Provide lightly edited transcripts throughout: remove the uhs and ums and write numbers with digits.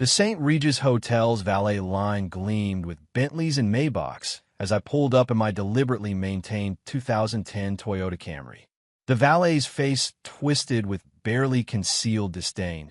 The St. Regis Hotel's valet line gleamed with Bentleys and Maybachs as I pulled up in my deliberately maintained 2010 Toyota Camry. The valet's face twisted with barely concealed disdain.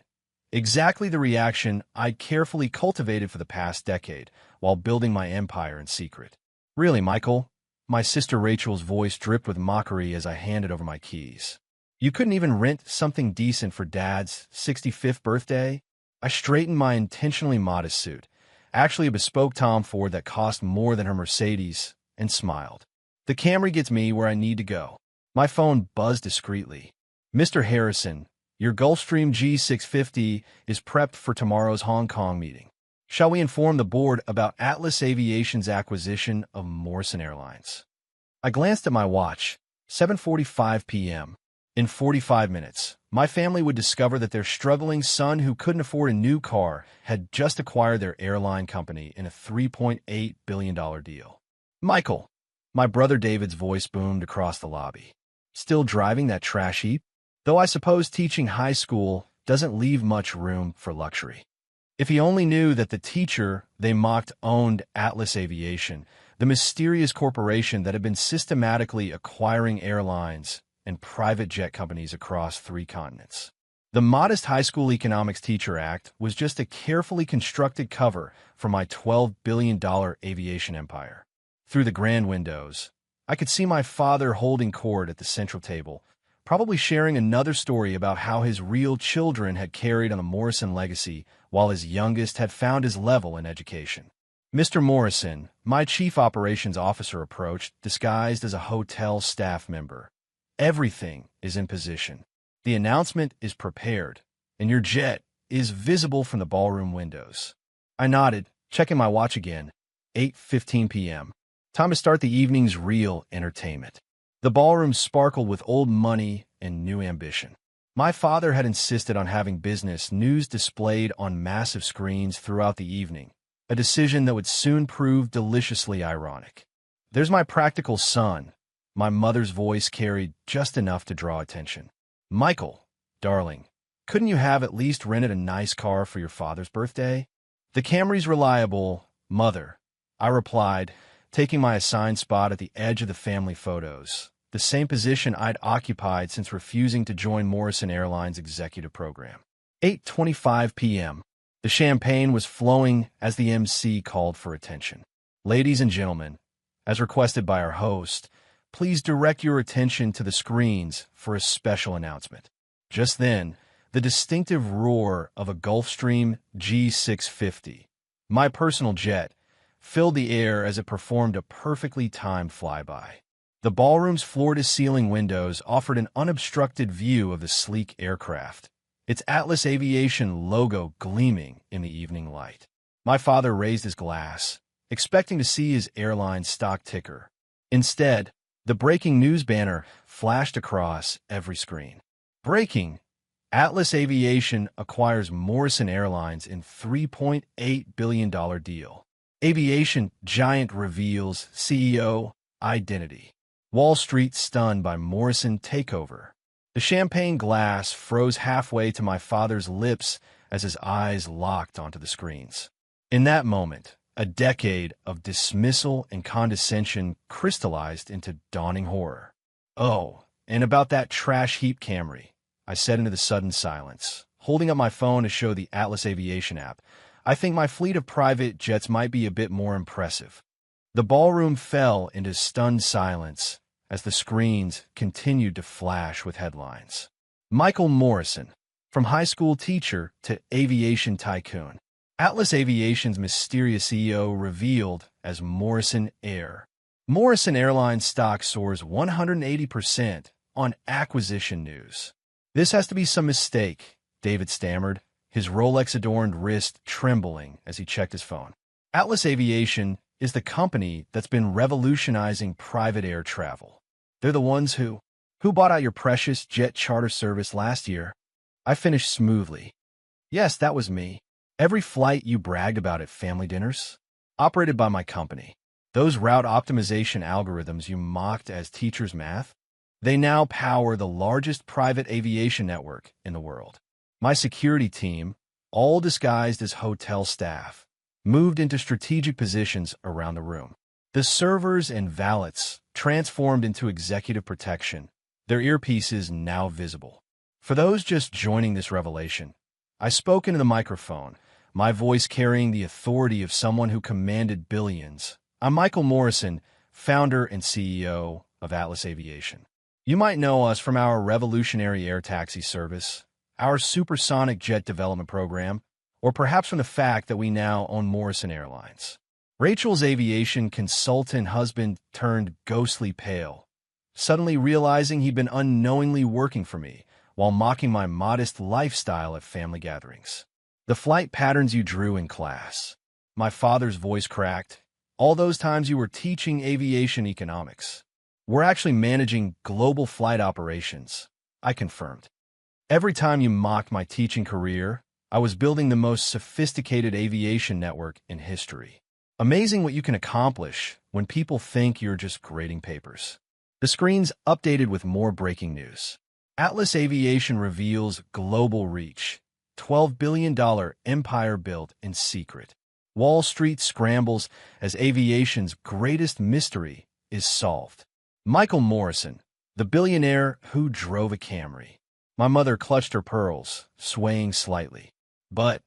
Exactly the reaction I'd carefully cultivated for the past decade while building my empire in secret. "Really, Michael?" My sister Rachel's voice dripped with mockery as I handed over my keys. "You couldn't even rent something decent for Dad's 65th birthday?" I straightened my intentionally modest suit, actually a bespoke Tom Ford that cost more than her Mercedes, and smiled. "The Camry gets me where I need to go." My phone buzzed discreetly. "Mr. Harrison, your Gulfstream G650 is prepped for tomorrow's Hong Kong meeting. Shall we inform the board about Atlas Aviation's acquisition of Morrison Airlines?" I glanced at my watch. 7:45 p.m. In 45 minutes, my family would discover that their struggling son who couldn't afford a new car had just acquired their airline company in a $3.8 billion deal. "Michael," my brother David's voice boomed across the lobby. "Still driving that trash heap? Though I suppose teaching high school doesn't leave much room for luxury." If he only knew that the teacher they mocked owned Atlas Aviation, the mysterious corporation that had been systematically acquiring airlines and private jet companies across 3 continents. The modest high school economics teacher act was just a carefully constructed cover for my $12 billion aviation empire. Through the grand windows, I could see my father holding court at the central table, probably sharing another story about how his real children had carried on the Morrison legacy while his youngest had found his level in education. "Mr. Morrison," my chief operations officer approached, disguised as a hotel staff member. "Everything is in position. The announcement is prepared, and your jet is visible from the ballroom windows." I nodded, checking my watch again. 8:15 p.m. Time to start the evening's real entertainment. The ballroom sparkled with old money and new ambition. My father had insisted on having business news displayed on massive screens throughout the evening, a decision that would soon prove deliciously ironic. "There's my practical son." My mother's voice carried just enough to draw attention. "Michael, darling, couldn't you have at least rented a nice car for your father's birthday?" "The Camry's reliable, Mother," I replied, taking my assigned spot at the edge of the family photos, the same position I'd occupied since refusing to join Morrison Airlines' executive program. 8:25 p.m. The champagne was flowing as the MC called for attention. "Ladies and gentlemen, as requested by our host, please direct your attention to the screens for a special announcement." Just then, the distinctive roar of a Gulfstream G650, my personal jet, filled the air as it performed a perfectly timed flyby. The ballroom's floor-to-ceiling windows offered an unobstructed view of the sleek aircraft, its Atlas Aviation logo gleaming in the evening light. My father raised his glass, expecting to see his airline stock ticker. Instead, the breaking news banner flashed across every screen. "Breaking! Atlas Aviation acquires Morrison Airlines in $3.8 billion deal. Aviation giant reveals CEO identity. Wall Street stunned by Morrison takeover." The champagne glass froze halfway to my father's lips as his eyes locked onto the screens. In that moment, a decade of dismissal and condescension crystallized into dawning horror. "Oh, and about that trash heap Camry," I said into the sudden silence, holding up my phone to show the Atlas Aviation app. "I think my fleet of private jets might be a bit more impressive." The ballroom fell into stunned silence as the screens continued to flash with headlines. "Michael Morrison, from high school teacher to aviation tycoon. Atlas Aviation's mysterious CEO revealed as Morrison Air. Morrison Airlines stock soars 180% on acquisition news." "This has to be some mistake," David stammered, his Rolex-adorned wrist trembling as he checked his phone. "Atlas Aviation is the company that's been revolutionizing private air travel. They're the ones who bought out your precious jet charter service last year." I finished smoothly. "Yes, that was me. Every flight you bragged about at family dinners, operated by my company. Those route optimization algorithms you mocked as teachers' math, they now power the largest private aviation network in the world. My security team, all disguised as hotel staff, moved into strategic positions around the room. The servers and valets transformed into executive protection, their earpieces now visible. For those just joining this revelation, I spoke into the microphone, my voice carrying the authority of someone who commanded billions. I'm Michael Morrison, founder and CEO of Atlas Aviation. You might know us from our revolutionary air taxi service, our supersonic jet development program, or perhaps from the fact that we now own Morrison Airlines. Rachel's aviation consultant husband turned ghostly pale, suddenly realizing he'd been unknowingly working for me while mocking my modest lifestyle at family gatherings. The flight patterns you drew in class. My father's voice cracked. All those times you were teaching aviation economics. We're actually managing global flight operations, I confirmed. Every time you mocked my teaching career, I was building the most sophisticated aviation network in history. Amazing what you can accomplish when people think you're just grading papers. The screen's updated with more breaking news. Atlas Aviation reveals global reach. $12 billion empire built in secret. Wall Street scrambles as aviation's greatest mystery is solved. Michael Morrison, the billionaire who drove a Camry. My mother clutched her pearls, swaying slightly. But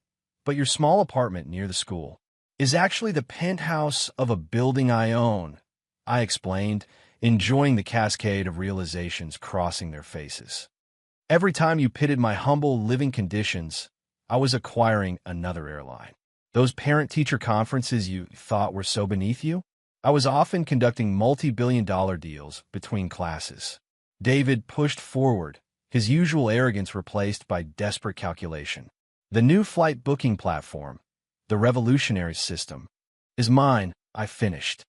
your small apartment near the school is actually the penthouse of a building I own, I explained, enjoying the cascade of realizations crossing their faces. Every time you pitted my humble living conditions, I was acquiring another airline. Those parent-teacher conferences you thought were so beneath you? I was often conducting multi-billion-dollar deals between classes. David pushed forward, his usual arrogance replaced by desperate calculation. The new flight booking platform, the revolutionary system, is mine, I finished.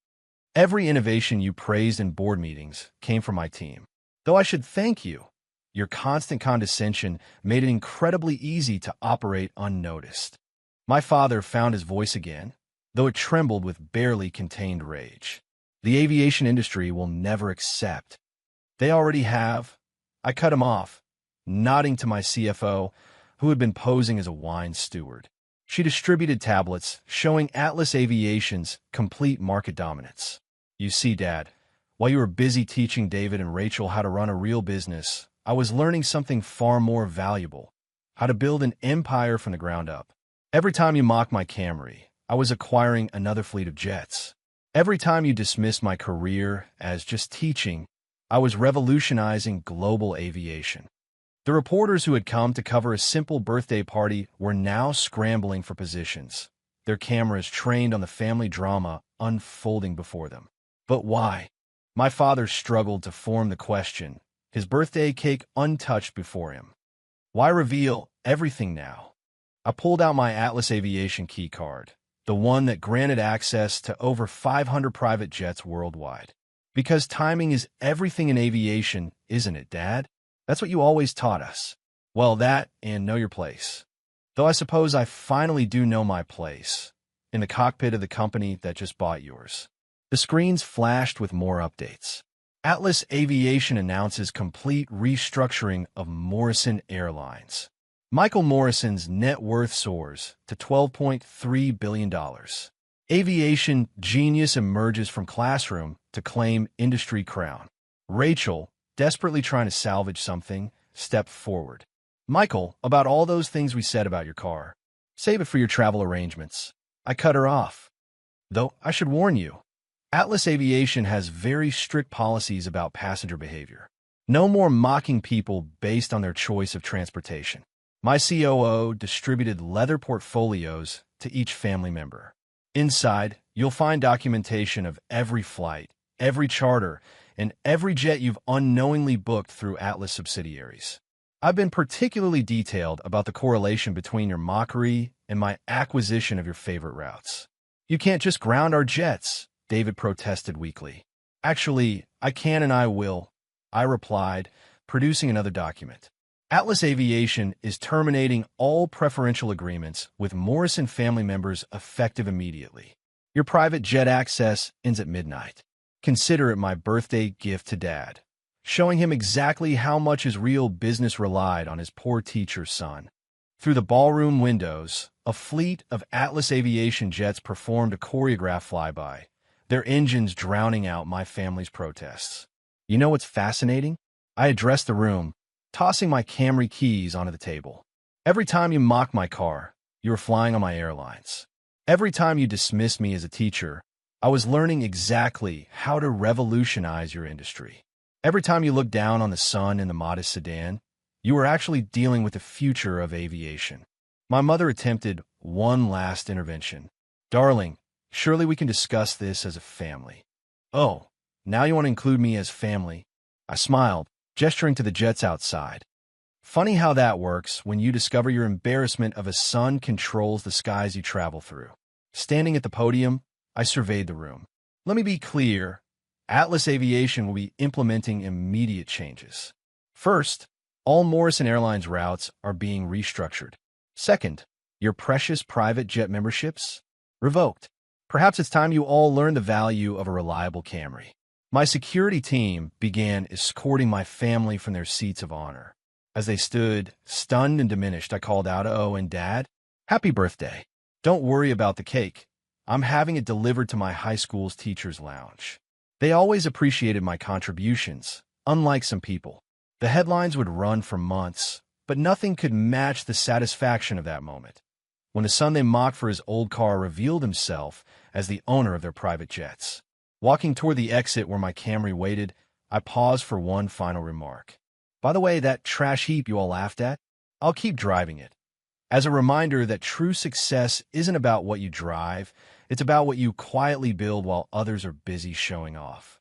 Every innovation you praised in board meetings came from my team. Though I should thank you, your constant condescension made it incredibly easy to operate unnoticed. My father found his voice again, though it trembled with barely contained rage. The aviation industry will never accept. They already have. I cut him off, nodding to my CFO, who had been posing as a wine steward. She distributed tablets showing Atlas Aviation's complete market dominance. You see, Dad, while you were busy teaching David and Rachel how to run a real business, I was learning something far more valuable, how to build an empire from the ground up. Every time you mocked my Camry, I was acquiring another fleet of jets. Every time you dismissed my career as just teaching, I was revolutionizing global aviation. The reporters who had come to cover a simple birthday party were now scrambling for positions, their cameras trained on the family drama unfolding before them. But why? My father struggled to form the question, his birthday cake untouched before him. Why reveal everything now? I pulled out my Atlas Aviation key card, the one that granted access to over 500 private jets worldwide. Because timing is everything in aviation, isn't it, Dad? That's what you always taught us. Well, that and know your place. Though I suppose I finally do know my place, in the cockpit of the company that just bought yours. The screens flashed with more updates. Atlas Aviation announces complete restructuring of Morrison Airlines. Michael Morrison's net worth soars to $12.3 billion. Aviation genius emerges from classroom to claim industry crown. Rachel, desperately trying to salvage something, stepped forward. Michael, about all those things we said about your car. Save it for your travel arrangements. I cut her off. Though, I should warn you, Atlas Aviation has very strict policies about passenger behavior. No more mocking people based on their choice of transportation. My COO distributed leather portfolios to each family member. Inside, you'll find documentation of every flight, every charter, and every jet you've unknowingly booked through Atlas subsidiaries. I've been particularly detailed about the correlation between your mockery and my acquisition of your favorite routes. You can't just ground our jets, David protested weakly. Actually, I can and I will, I replied, producing another document. Atlas Aviation is terminating all preferential agreements with Morrison family members effective immediately. Your private jet access ends at midnight. Consider it my birthday gift to Dad, showing him exactly how much his real business relied on his poor teacher's son. Through the ballroom windows, a fleet of Atlas Aviation jets performed a choreographed flyby, their engines drowning out my family's protests. You know what's fascinating? I addressed the room, tossing my Camry keys onto the table. Every time you mock my car, you were flying on my airlines. Every time you dismissed me as a teacher, I was learning exactly how to revolutionize your industry. Every time you looked down on the sun in the modest sedan, you were actually dealing with the future of aviation. My mother attempted one last intervention. Darling, surely we can discuss this as a family. Oh, now you want to include me as family? I smiled, gesturing to the jets outside. Funny how that works when you discover your embarrassment of a sun controls the skies you travel through. Standing at the podium, I surveyed the room. Let me be clear, Atlas Aviation will be implementing immediate changes. First, all Morrison Airlines routes are being restructured. Second, your precious private jet memberships? Revoked. Perhaps it's time you all learn the value of a reliable Camry. My security team began escorting my family from their seats of honor. As they stood, stunned and diminished, I called out, "Oh, and Dad, happy birthday. Don't worry about the cake. I'm having it delivered to my high school's teacher's lounge." They always appreciated my contributions, unlike some people. The headlines would run for months, but nothing could match the satisfaction of that moment, when the son they mocked for his old car revealed himself as the owner of their private jets. Walking toward the exit where my Camry waited, I paused for one final remark. "By the way, that trash heap you all laughed at, I'll keep driving it." As a reminder that true success isn't about what you drive, it's about what you quietly build while others are busy showing off.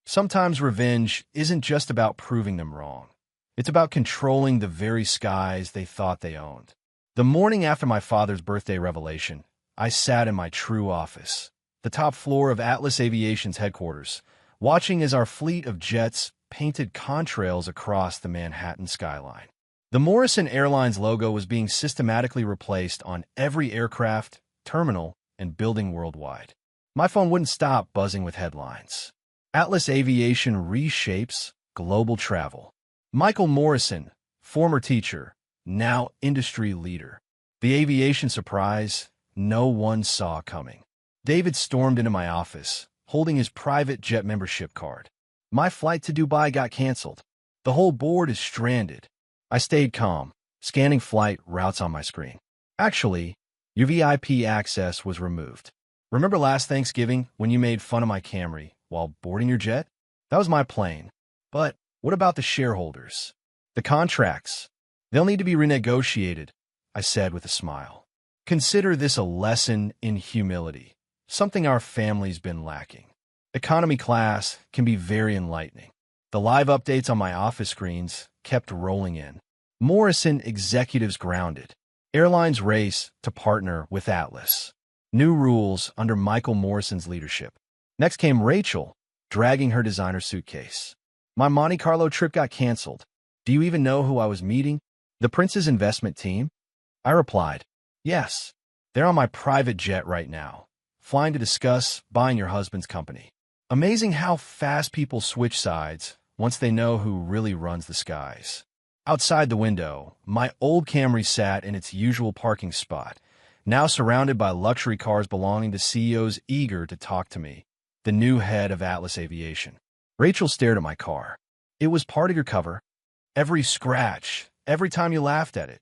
Sometimes revenge isn't just about proving them wrong. It's about controlling the very skies they thought they owned. The morning after my father's birthday revelation, I sat in my true office, the top floor of Atlas Aviation's headquarters, watching as our fleet of jets painted contrails across the Manhattan skyline. The Morrison Airlines logo was being systematically replaced on every aircraft, terminal, and building worldwide. My phone wouldn't stop buzzing with headlines. Atlas Aviation reshapes global travel. Michael Morrison, former teacher, now industry leader. The aviation surprise no one saw coming. David stormed into my office, holding his private jet membership card. My flight to Dubai got canceled. The whole board is stranded. I stayed calm, scanning flight routes on my screen. Actually, your VIP access was removed. Remember last Thanksgiving when you made fun of my Camry while boarding your jet? That was my plane. But what about the shareholders? The contracts? They'll need to be renegotiated, I said with a smile. Consider this a lesson in humility, something our family's been lacking. Economy class can be very enlightening. The live updates on my office screens kept rolling in. Morrison executives grounded. Airlines race to partner with Atlas. New rules under Michael Morrison's leadership. Next came Rachel, dragging her designer suitcase. My Monte Carlo trip got canceled. Do you even know who I was meeting? The Prince's investment team? I replied, yes. They're on my private jet right now, flying to discuss buying your husband's company. Amazing how fast people switch sides once they know who really runs the skies. Outside the window, my old Camry sat in its usual parking spot, now surrounded by luxury cars belonging to CEOs eager to talk to me, the new head of Atlas Aviation. Rachel stared at my car. It was part of your cover. Every scratch, every time you laughed at it.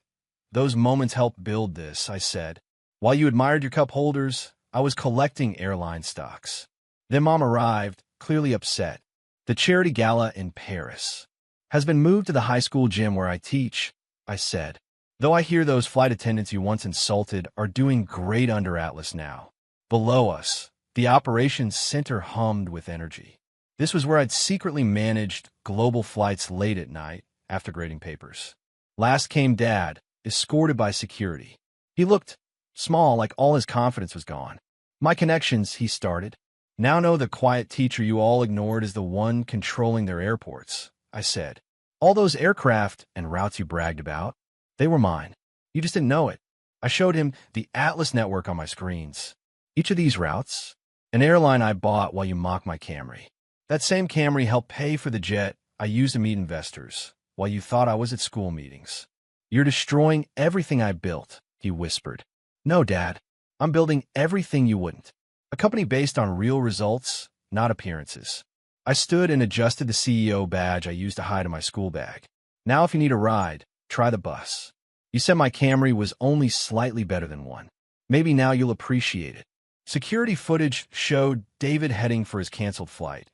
Those moments helped build this, I said. While you admired your cup holders, I was collecting airline stocks. Then Mom arrived, clearly upset. The charity gala in Paris has been moved to the high school gym where I teach, I said. Though I hear those flight attendants you once insulted are doing great under Atlas now. Below us, the operations center hummed with energy. This was where I'd secretly managed global flights late at night after grading papers. Last came Dad, escorted by security. He looked small, like all his confidence was gone. My connections, he started. Now know the quiet teacher you all ignored is the one controlling their airports, I said. All those aircraft and routes you bragged about, they were mine. You just didn't know it. I showed him the Atlas network on my screens. Each of these routes, an airline I bought while you mocked my Camry. That same Camry helped pay for the jet I used to meet investors while you thought I was at school meetings. You're destroying everything I built, he whispered. No, Dad. I'm building everything you wouldn't. A company based on real results, not appearances. I stood and adjusted the CEO badge I used to hide in my school bag. Now if you need a ride, try the bus. You said my Camry was only slightly better than one. Maybe now you'll appreciate it. Security footage showed David heading for his canceled flight,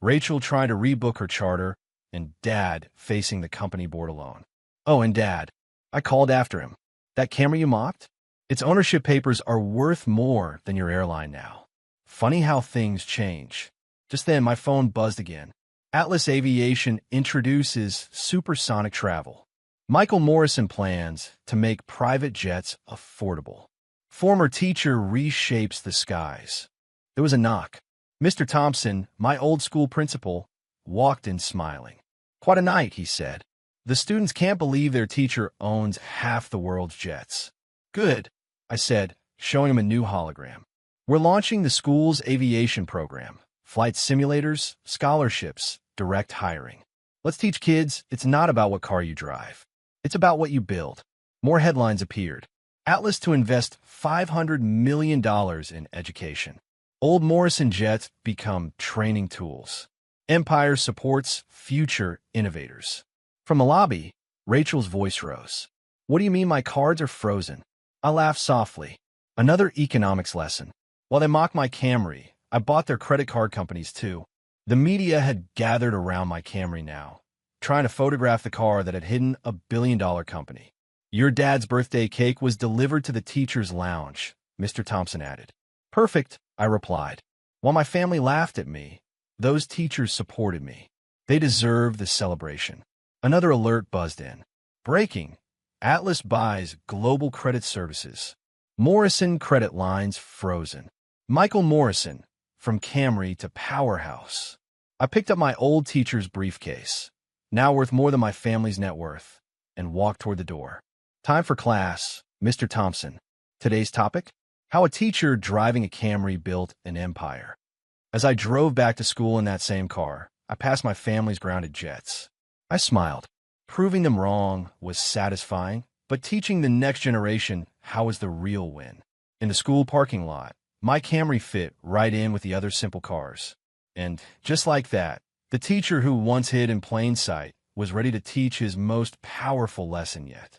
Rachel trying to rebook her charter, and Dad facing the company board alone. Oh, and Dad, I called after him. That Camry you mocked? Its ownership papers are worth more than your airline now. Funny how things change. Just then, my phone buzzed again. Atlas Aviation introduces supersonic travel. Michael Morrison plans to make private jets affordable. Former teacher reshapes the skies. There was a knock. Mr. Thompson, my old school principal, walked in smiling. Quite a night, he said. The students can't believe their teacher owns half the world's jets. Good, I said, showing him a new hologram. We're launching the school's aviation program. Flight simulators, scholarships, direct hiring. Let's teach kids it's not about what car you drive. It's about what you build. More headlines appeared. Atlas to invest $500 million in education. Old Morrison jets become training tools. Empire supports future innovators. From the lobby, Rachel's voice rose. What do you mean my cards are frozen? I laughed softly. Another economics lesson. While they mocked my Camry, I bought their credit card companies too. The media had gathered around my Camry now, trying to photograph the car that had hidden a billion-dollar company. Your dad's birthday cake was delivered to the teacher's lounge, Mr. Thompson added. Perfect, I replied. While my family laughed at me, those teachers supported me. They deserve the celebration. Another alert buzzed in. Breaking. Atlas buys global credit services. Morrison credit lines frozen. Michael Morrison, from Camry to Powerhouse. I picked up my old teacher's briefcase, now worth more than my family's net worth, and walked toward the door. Time for class, Mr. Thompson. Today's topic? How a teacher driving a Camry built an empire. As I drove back to school in that same car, I passed my family's grounded jets. I smiled. Proving them wrong was satisfying, but teaching the next generation how was the real win. In the school parking lot, my Camry fit right in with the other simple cars. And just like that, the teacher who once hid in plain sight was ready to teach his most powerful lesson yet.